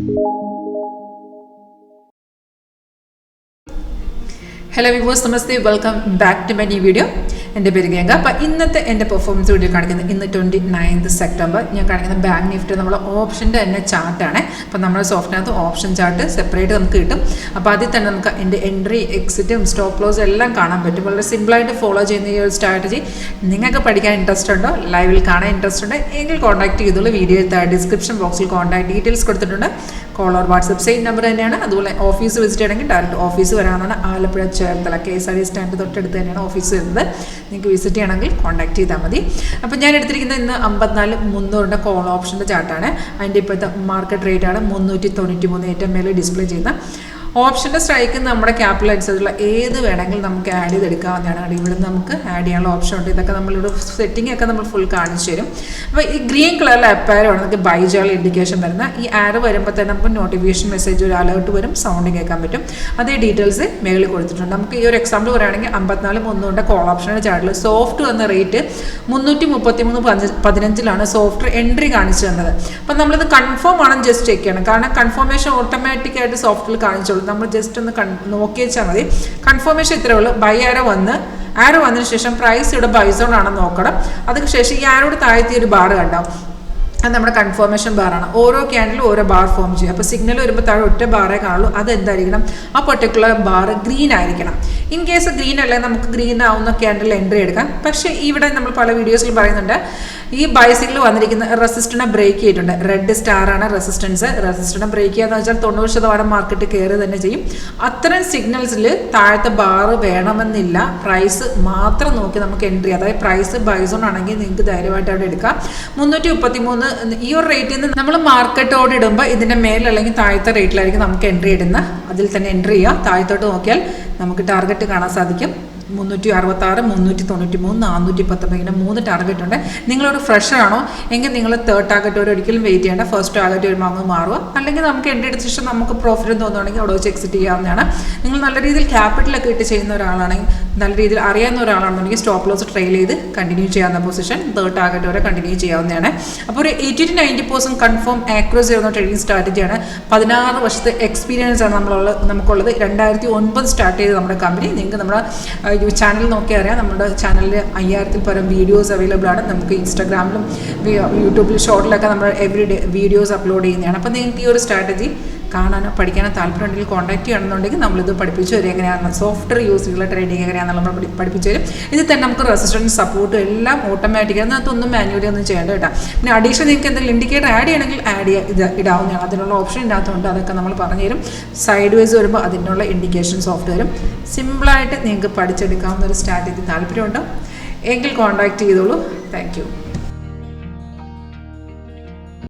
Hello viewers, namaste, welcome back to my new video. എൻ്റെ പേര് ഗംഗ. അപ്പോൾ ഇന്നത്തെ എൻ്റെ പെർഫോമൻസ് വീഡിയോ കാണിക്കുന്നത് ഇന്ന് 29th September ഞാൻ കാണിക്കുന്ന ബാങ്ക് നിഫ്റ്റി നമ്മൾ ഓപ്ഷൻ്റെ തന്നെ ചാർട്ടാണ്. അപ്പോൾ നമ്മുടെ സോഫ്റ്റ്വെയറിനകത്ത് ഓപ്ഷൻ ചാർട്ട് സെപ്പറേറ്റ് നമുക്ക് കിട്ടും. അപ്പോൾ അതിൽ തന്നെ നമുക്ക് എൻ്റെ എൻട്രി എക്സിറ്റും സ്റ്റോപ്പ് ലോസ് എല്ലാം കാണാൻ പറ്റും. വളരെ സിമ്പിളായിട്ട് ഫോളോ ചെയ്യുന്ന ഈ ഒരു സ്ട്രാറ്റജി നിങ്ങൾക്ക് പഠിക്കാൻ ഇൻട്രസ്റ്റ് ഉണ്ടോ, ലൈവിൽ കാണാൻ ഇൻട്രസ്റ്റ് ഉണ്ടോ എങ്കിൽ കോൺടാക്ട് ചെയ്തോളൂ. വീഡിയോ ഡിസ്ക്രിപ്ഷൻ ബോക്സിൽ കോൺടാക്ട് ഡീറ്റെയിൽസ് കൊടുത്തിട്ടുണ്ട്. Call or WhatsApp same number തന്നെയാണ്. അതുപോലെ ഓഫീസ് വിസിറ്റ് ചെയ്യണമെങ്കിൽ ഡയറക്റ്റ് ഓഫീസ് വരാമെന്നാണ്. ആലപ്പുഴ ചേർത്തല KSRTC സ്റ്റാൻഡ് തൊട്ടടുത്ത് തന്നെയാണ് ഓഫീസ് വരുന്നത്. നിങ്ങൾക്ക് വിസിറ്റ് ചെയ്യണമെങ്കിൽ കോൺടാക്ട് ചെയ്താൽ മതി. അപ്പോൾ ഞാൻ എടുത്തിരിക്കുന്നത് ഇന്ന് 54,300 കോൾ ഓപ്ഷൻ്റെ ചാർട്ടാണ്. അതിൻ്റെ ഇപ്പോഴത്തെ മാർക്കറ്റ് റേറ്റാണ് 393 ഏറ്റവും മേലെ ഡിസ്പ്ലേ ചെയ്യുന്ന ഓപ്ഷൻ്റെ സ്ട്രൈക്ക് നമ്മുടെ ക്യാപിറ്റൽ അനുസരിച്ചുള്ള ഏത് വേണമെങ്കിൽ നമുക്ക് ആഡ് ചെയ്തെടുക്കാവുന്നതാണ്. ഇവിടെ നമുക്ക് ആഡ് ചെയ്യാനുള്ള ഓപ്ഷൻ ഉണ്ട്. ഇതൊക്കെ നമ്മളിവിടെ സെറ്റിംഗ് ഒക്കെ നമ്മൾ ഫുൾ കാണിച്ചു തരും. അപ്പോൾ ഈ ഗ്രീൻ കളറിൽ അപ്പാരമാണ് നമുക്ക് ബൈ ജോൾ ഇൻഡിക്കേഷൻ വരുന്ന. ഈ ആഡ് വരുമ്പോൾ തന്നെ നമുക്ക് നോട്ടിഫിക്കേഷൻ മെസ്സേജ് ഒരു അലേർട്ട് വരും, സൗണ്ട് കേൾക്കാൻ പറ്റും. അതേ ഡീറ്റെയിൽസ് മേളിൽ കൊടുത്തിട്ടുണ്ട്. നമുക്ക് ഈ ഒരു എക്സാമ്പിൾ പറയുകയാണെങ്കിൽ 54,300 കോൾ ഓപ്ഷൻ്റെ ചാർട്ടിൽ സോഫ്റ്റ് വന്ന റേറ്റ് 333.15 സോഫ്റ്റ് എൻട്രി കാണിച്ചു തന്നത്. അപ്പം നമ്മളിത് കൺഫേം ആണെന്ന് ജസ്റ്റ് ചെക്ക് ചെയ്യണം. കാരണം കൺഫർമേഷൻ ഓട്ടോമാറ്റിക്കായിട്ട് സോഫ്റ്റിൽ കാണിച്ചോളൂ. നമ്മൾ ജസ്റ്റ് ഒന്ന് നോക്കി വെച്ചാൽ മതി. കൺഫർമേഷൻ ഇത്രയേ ഉള്ളൂ. ബൈ ആരോ വന്നതിന് ശേഷം പ്രൈസ് ഇവിടെ ബൈസോൺ ആണെന്ന് നോക്കണം. അതിന് ശേഷം ഈ ആരോട് താഴ്ത്തി ഒരു ബാർ കണ്ടാവും, അത് നമ്മുടെ കൺഫർമേഷൻ ബാറാണ്. ഓരോ ക്യാൻഡിലും ഓരോ ബാർ ഫോം ചെയ്യും. അപ്പോൾ സിഗ്നൽ വരുമ്പോൾ താഴെ ഒറ്റ ബാറേ കാണുള്ളൂ. അതെന്തായിരിക്കണം, ആ പെർട്ടിക്കുലർ ബാർ ഗ്രീൻ ആയിരിക്കണം. ഇൻ കേസ് ഗ്രീൻ അല്ലേ നമുക്ക് ഗ്രീൻ ആവുന്ന ക്യാൻഡിൽ എൻട്രി എടുക്കാം. പക്ഷേ ഇവിടെ നമ്മൾ പല വീഡിയോസിൽ പറയുന്നുണ്ട് ഈ ബൈസിക്കിൾ വന്നിരിക്കുന്ന റെസിസ്റ്റൻറ്റിനെ ബ്രേക്ക് ചെയ്തിട്ടുണ്ട്. റെഡ് സ്റ്റാറാണ് റെസിസ്റ്റൻറ്റിനെ ബ്രേക്ക് ചെയ്യാന്ന് വെച്ചാൽ 90% മാർക്കറ്റ് കയറി തന്നെ ചെയ്യും. അത്തരം സിഗ്നൽസിൽ താഴത്തെ ബാർ വേണമെന്നില്ല. പ്രൈസ് മാത്രം നോക്കി നമുക്ക് എൻട്രി, അതായത് പ്രൈസ് ബൈസോൺ ആണെങ്കിൽ നിങ്ങൾക്ക് ധൈര്യമായിട്ട് അവിടെ എടുക്കാം. 333 ഈ ഒരു റേറ്റിൽ നിന്ന് നമ്മൾ മാർക്കറ്റോട് ഇടുമ്പോൾ ഇതിൻ്റെ മേൽ അല്ലെങ്കിൽ താഴത്തെ റേറ്റിലായിരിക്കും നമുക്ക് എൻട്രി ഇടുന്ന. അതിൽ തന്നെ എൻട്രി ചെയ്യുക. താഴത്തോട്ട് നോക്കിയാൽ നമുക്ക് ടാർഗറ്റ് കാണാൻ സാധിക്കും. 366, 393, 419 ഇങ്ങനെ 3 ടാർഗറ്റ് ഉണ്ട്. നിങ്ങളൊരു ഫ്രഷർ ആണോ എങ്കിൽ നിങ്ങൾ തേർഡ് ടാർഗറ്റ് വരെ ഒരിക്കലും വെയിറ്റ് ചെയ്യേണ്ട. ഫസ്റ്റ് ടാർഗറ്റ് വരുമ്പോൾ അങ്ങ് മാറുക. അല്ലെങ്കിൽ നമുക്ക് എൻട്രി എടുത്ത ശേഷം നമുക്ക് പ്രോഫിറ്റ് തോന്നുകയാണെങ്കിൽ അവിടെ വെച്ച് എക്സിറ്റ് ചെയ്യാവുന്നതാണ്. നിങ്ങൾ നല്ല രീതിയിൽ ക്യാപിറ്റലൊക്കെ ഇട്ട് ചെയ്യുന്ന ഒരാളാണെങ്കിൽ, നല്ല രീതിയിൽ അറിയാവുന്ന ഒരാളാണെന്നുണ്ടെങ്കിൽ സ്റ്റോപ്പ് ലോസ് ട്രെയിൽ ചെയ്ത് കണ്ടിന്യൂ ചെയ്യാവുന്ന പൊസിഷൻ തേർഡ് ടാർഗറ്റ് വരെ കണ്ടിന്യൂ ചെയ്യാവുന്നതാണ്. അപ്പോൾ ഒരു 80-90% കൺഫേം ആക്യുറസി ആവുന്ന ട്രേഡിംഗ് സ്ട്രാറ്റജിയാണ്. 16 വർഷത്തെ എക്സ്പീരിയൻസ് ആണ് നമുക്കുള്ളത്. 2009 സ്റ്റാർട്ട് ചെയ്ത് നമ്മുടെ കമ്പനി. നിങ്ങൾക്ക് നമ്മുടെ ചാനൽ നോക്കിയാൽ അറിയാം. നമ്മുടെ ചാനലിൽ 5000-ൽ പരം വീഡിയോസ് അവൈലബിൾ ആണ്. നമുക്ക് ഇൻസ്റ്റാഗ്രാമിലും യൂട്യൂബിലും ഷോർട്ടിലൊക്കെ നമ്മൾ എവറി വീഡിയോസ് അപ്ലോഡ് ചെയ്യുന്നതാണ്. അപ്പോൾ നിങ്ങൾക്ക് ഈ ഒരു സ്ട്രാറ്റജി കാണാനോ പഠിക്കാനോ താല്പര്യമുണ്ടെങ്കിൽ കോൺടാക്ട് ചെയ്യണമെന്നുണ്ടെങ്കിൽ നമ്മളിത് പഠിപ്പിച്ചു തരും. എങ്ങനെയാണ് സോഫ്റ്റ്വെയർ യൂസ് ചെയ്യുന്ന ട്രേഡിംഗ് എങ്ങനെയാണെന്ന് നമ്മൾ പഠിപ്പിച്ചു തരും. ഇതിൽ തന്നെ നമുക്ക് റെസിസ്റ്റൻസ് സപ്പോർട്ടും എല്ലാം ഓട്ടോമാറ്റിക്കാണ്. അതിനകത്തൊന്നും മാനുവലി ഒന്നും ചെയ്യേണ്ട കേട്ടോ. പിന്നെ അഡീഷണൽ നിങ്ങൾക്ക് എന്തെങ്കിലും ഇൻഡിക്കേറ്റർ ആഡ് ചെയ്യണമെങ്കിൽ ആഡ് ഇടാവുന്നതാണ്. അതിനുള്ള ഓപ്ഷൻ ഇതിനകത്തുണ്ട്. അതൊക്കെ നമ്മൾ പറഞ്ഞു തരും. സൈഡ് വൈസ് വരുമ്പോൾ അതിനുള്ള ഇൻഡിക്കേഷൻ സോഫ്റ്റ്വെയറും സിമ്പിളായിട്ട് നിങ്ങൾക്ക് പഠിച്ചെടുക്കാവുന്ന ഒരു സ്ട്രാറ്റജി താല്പര്യമുണ്ടോ എങ്കിൽ കോൺടാക്ട് ചെയ്തോളൂ. Thank you.